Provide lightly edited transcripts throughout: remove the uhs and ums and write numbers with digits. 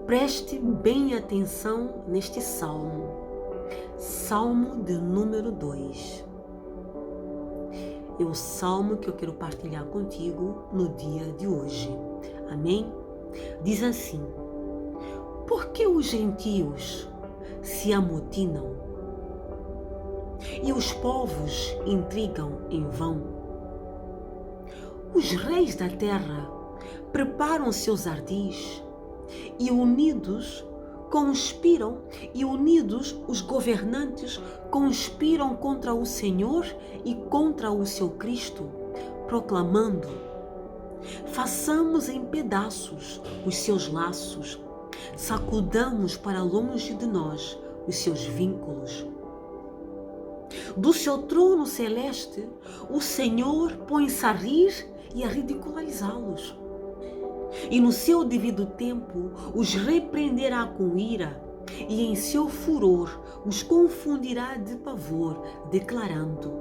Preste bem atenção neste salmo. Salmo de número 2. É o salmo que eu quero partilhar contigo no dia de hoje. Amém? Diz assim: por que os gentios se amotinam e os povos intrigam em vão? Os reis da terra preparam seus ardis e unidos os governantes conspiram contra o Senhor e contra o seu Cristo, proclamando: façamos em pedaços os seus laços, sacudamos para longe de nós os seus vínculos. Do seu trono celeste, o Senhor põe-se a rir e a ridicularizá-los. E no seu devido tempo os repreenderá com ira, e em seu furor os confundirá de pavor, declarando: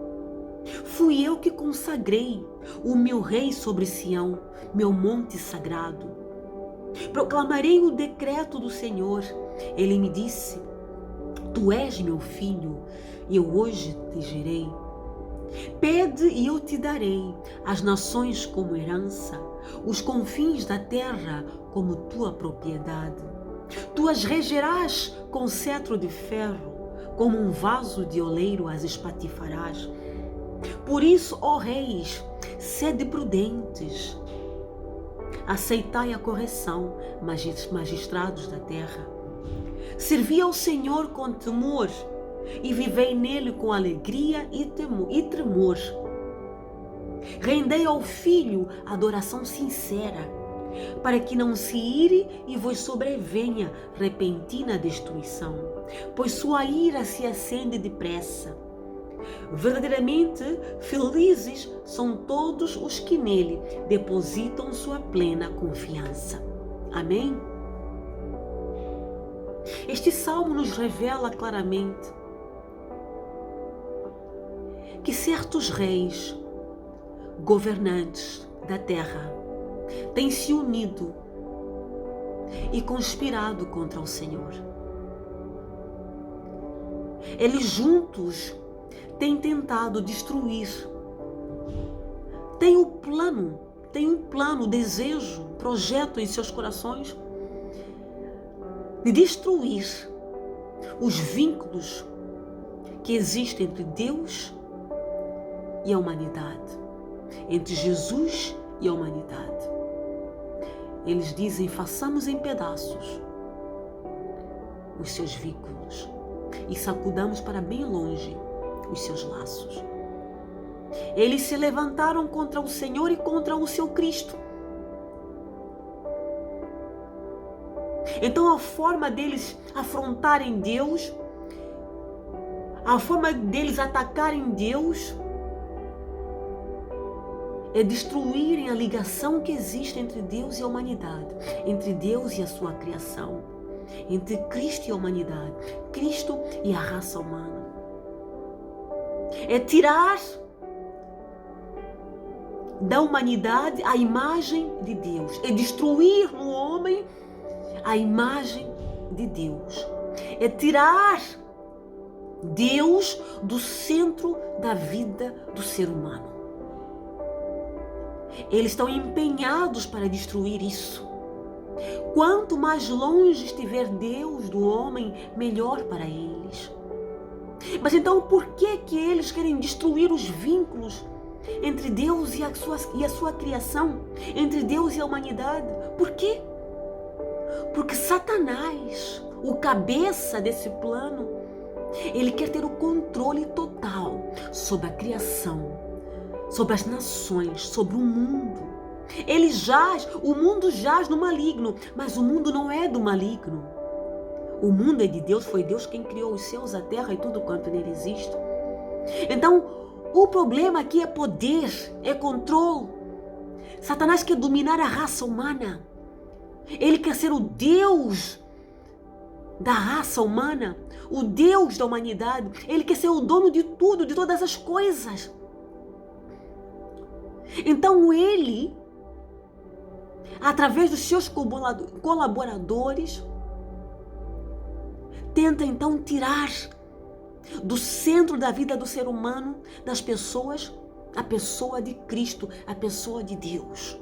fui eu que consagrei o meu rei sobre Sião, meu monte sagrado. Proclamarei o decreto do Senhor. Ele me disse: tu és meu filho, e eu hoje te gerei. Pede e eu te darei as nações como herança, os confins da terra como tua propriedade. Tu as regerás com cetro de ferro, como um vaso de oleiro as espatifarás. Por isso, ó reis, sede prudentes. Aceitai a correção, magistrados da terra. Servi ao Senhor com temor, e vivei nele com alegria e tremor. Rendei ao Filho adoração sincera, para que não se ire e vos sobrevenha repentina destruição, pois sua ira se acende depressa. Verdadeiramente felizes são todos os que nele depositam sua plena confiança. Amém? Este salmo nos revela claramente que certos reis, governantes da terra, têm se unido e conspirado contra o Senhor. Eles juntos têm tentado destruir. Tem um plano, desejo, projeto em seus corações de destruir os vínculos que existem entre Deus e a humanidade, entre Jesus e a humanidade. Eles dizem: façamos em pedaços os seus vínculos e sacudamos para bem longe os seus laços. Eles se levantaram contra o Senhor e contra o seu Cristo. Então a forma deles afrontarem Deus, a forma deles atacarem Deus, é destruírem a ligação que existe entre Deus e a humanidade, entre Deus e a sua criação, entre Cristo e a humanidade, Cristo e a raça humana. É tirar da humanidade a imagem de Deus, é destruir no homem a imagem de Deus, é tirar Deus do centro da vida do ser humano. Eles estão empenhados para destruir isso. Quanto mais longe estiver Deus do homem, melhor para eles. Mas então por que eles querem destruir os vínculos entre Deus e a sua criação, entre Deus e a humanidade? Por quê? Porque Satanás, o cabeça desse plano, ele quer ter o controle total sobre a criação, sobre as nações, sobre o mundo. O mundo jaz no maligno, mas o mundo não é do maligno. O mundo é de Deus, foi Deus quem criou os céus, a terra e tudo quanto nele existe. Então, o problema aqui é poder, é controle. Satanás quer dominar a raça humana. Ele quer ser o Deus da raça humana, o Deus da humanidade. Ele quer ser o dono de tudo, de todas as coisas. Então ele, através dos seus colaboradores, tenta então tirar do centro da vida do ser humano, das pessoas, a pessoa de Cristo, a pessoa de Deus.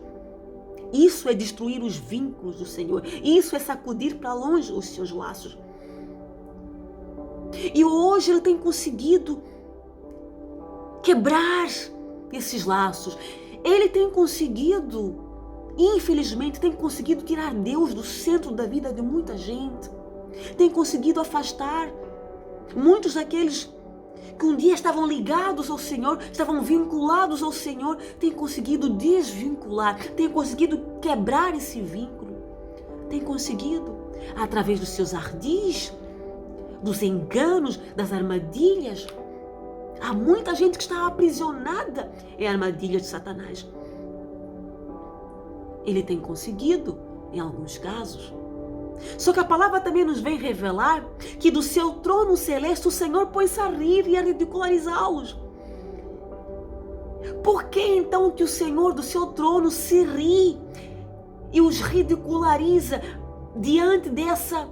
Isso é destruir os vínculos do Senhor. Isso é sacudir para longe os seus laços. E hoje ele tem conseguido quebrar esses laços. Ele tem conseguido, infelizmente, tem conseguido tirar Deus do centro da vida de muita gente. Tem conseguido afastar muitos daqueles que um dia estavam ligados ao Senhor, estavam vinculados ao Senhor, tem conseguido desvincular, tem conseguido quebrar esse vínculo, tem conseguido, através dos seus ardis, dos enganos, das armadilhas. Há muita gente que está aprisionada em armadilhas de Satanás. Ele tem conseguido, em alguns casos. Só que a palavra também nos vem revelar que do seu trono celeste o Senhor põe-se a rir e a ridicularizá-los. Por que então que o Senhor do seu trono se ri e os ridiculariza diante dessa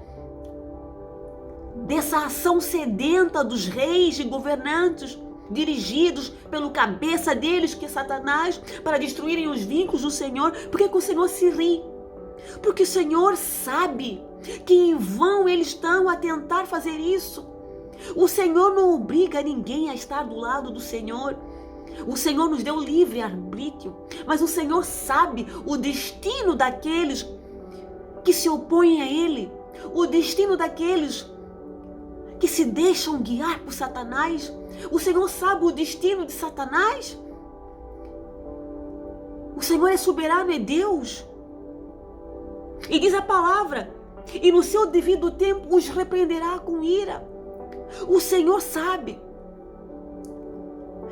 ação sedenta dos reis e governantes, dirigidos pelo cabeça deles, que é Satanás, para destruírem os vínculos do Senhor? Por que o Senhor se ri? Porque o Senhor sabe que em vão eles estão a tentar fazer isso. O Senhor não obriga ninguém a estar do lado do Senhor. O Senhor nos deu livre arbítrio, mas o Senhor sabe o destino daqueles que se opõem a Ele, o destino daqueles que se deixam guiar por Satanás. O Senhor sabe o destino de Satanás. O Senhor é soberano, é Deus. E diz a palavra, e no seu devido tempo os repreenderá com ira. O Senhor sabe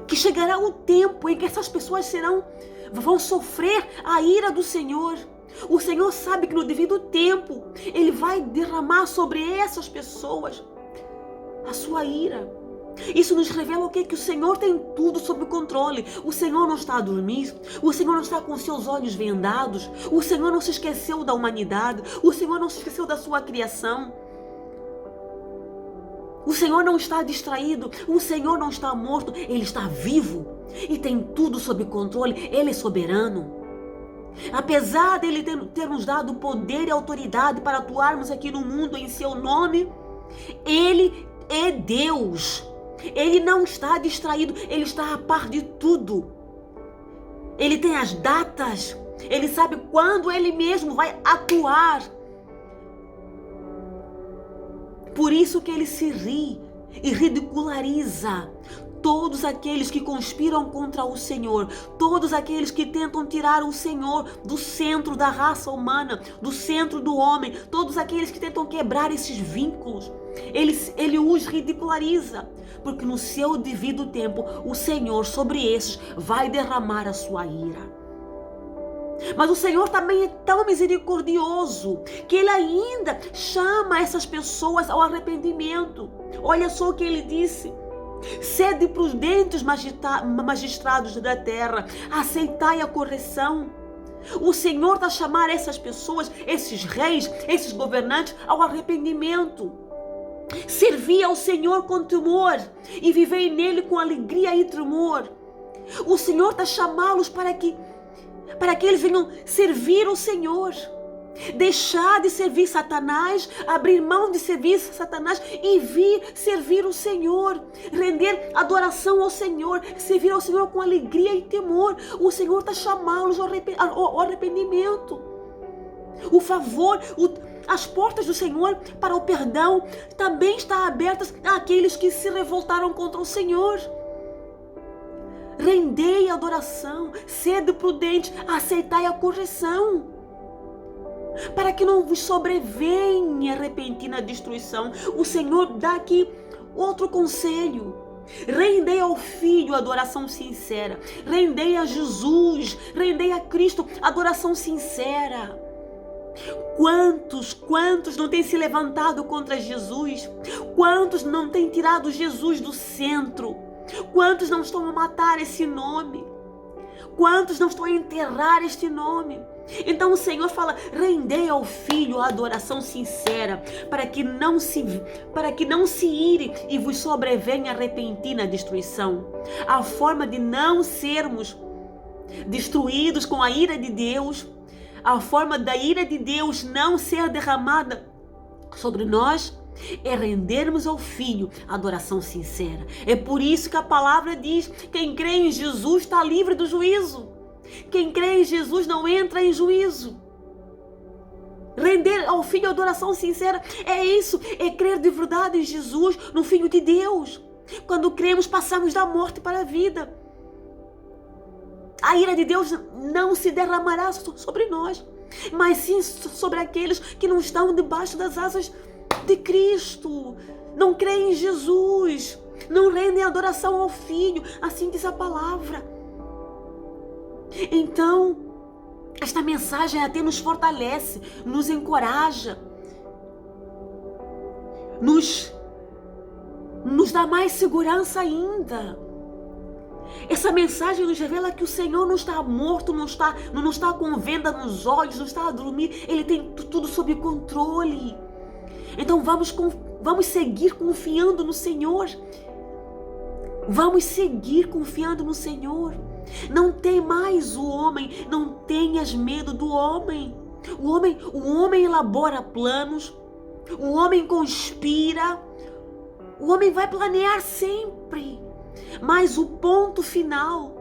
que chegará o tempo em que essas pessoas vão sofrer a ira do Senhor. O Senhor sabe que no devido tempo Ele vai derramar sobre essas pessoas a sua ira. Isso nos revela o quê? Que o Senhor tem tudo sob controle. O Senhor não está a dormir. O Senhor não está com seus olhos vendados. O Senhor não se esqueceu da humanidade. O Senhor não se esqueceu da sua criação. O Senhor não está distraído. O Senhor não está morto. Ele está vivo e tem tudo sob controle. Ele é soberano. Apesar dele ter nos dado poder e autoridade para atuarmos aqui no mundo em seu nome, Ele é Deus. Ele não está distraído, Ele está a par de tudo. Ele tem as datas, Ele sabe quando Ele mesmo vai atuar. Por isso que Ele se ri e ridiculariza todos aqueles que conspiram contra o Senhor, todos aqueles que tentam tirar o Senhor do centro da raça humana, do centro do homem, todos aqueles que tentam quebrar esses vínculos. Ele os ridiculariza, porque no seu devido tempo o Senhor sobre esses vai derramar a sua ira. Mas o Senhor também é tão misericordioso que Ele ainda chama essas pessoas ao arrependimento. Olha só o que Ele disse: sede prudentes, magistrados da terra, aceitai a correção. O Senhor está a chamar essas pessoas, esses reis, esses governantes ao arrependimento. Servi ao Senhor com temor e vivei nele com alegria e tremor. O Senhor está a chamá-los para que eles venham servir o Senhor. Deixar de servir Satanás, abrir mão de servir Satanás e vir servir o Senhor. Render adoração ao Senhor, servir ao Senhor com alegria e temor. O Senhor está a chamá-los ao arrependimento. O favor, as portas do Senhor para o perdão também estão abertas àqueles que se revoltaram contra o Senhor. Rendei a adoração, sede prudente, aceitai a correção, para que não vos sobrevenha repentina destruição. O Senhor dá aqui outro conselho: rendei ao Filho adoração sincera, rendei a Jesus, rendei a Cristo adoração sincera. Quantos não têm se levantado contra Jesus? Quantos não têm tirado Jesus do centro? Quantos não estão a matar esse nome? Quantos não estão a enterrar este nome? Então o Senhor fala: rendei ao Filho a adoração sincera, para que não se ire e vos sobrevenha a repentina destruição. A forma de não sermos destruídos com a ira de Deus, a forma da ira de Deus não ser derramada sobre nós, é rendermos ao Filho a adoração sincera. É por isso que a palavra diz: quem crê em Jesus está livre do juízo. Quem crê em Jesus não entra em juízo. Render ao Filho a adoração sincera é isso, é crer de verdade em Jesus, no Filho de Deus. Quando cremos, passamos da morte para a vida. A ira de Deus não se derramará sobre nós, mas sim sobre aqueles que não estão debaixo das asas de Cristo, não creem em Jesus, não rendem adoração ao Filho, assim diz a palavra. Então, esta mensagem até nos fortalece, nos encoraja, nos dá mais segurança ainda. Essa mensagem nos revela que o Senhor não está morto, não está com venda nos olhos, não está a dormir, Ele tem tudo sob controle. Então vamos seguir confiando no Senhor. Vamos seguir confiando no Senhor. Não tem mais o homem, não tenhas medo do homem. O homem elabora planos, o homem conspira, o homem vai planear sempre. Mas o ponto final,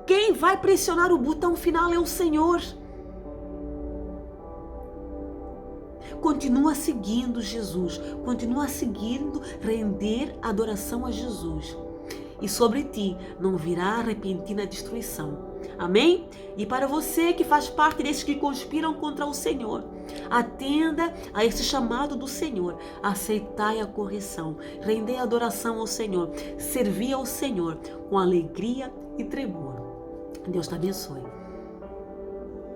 quem vai pressionar o botão final é o Senhor. Continua seguindo Jesus, continua seguindo, render adoração a Jesus. E sobre ti não virá repentina destruição. Amém? E para você que faz parte desses que conspiram contra o Senhor, atenda a esse chamado do Senhor, aceitai a correção, rendei adoração ao Senhor, servi ao Senhor com alegria e tremor. Deus te abençoe.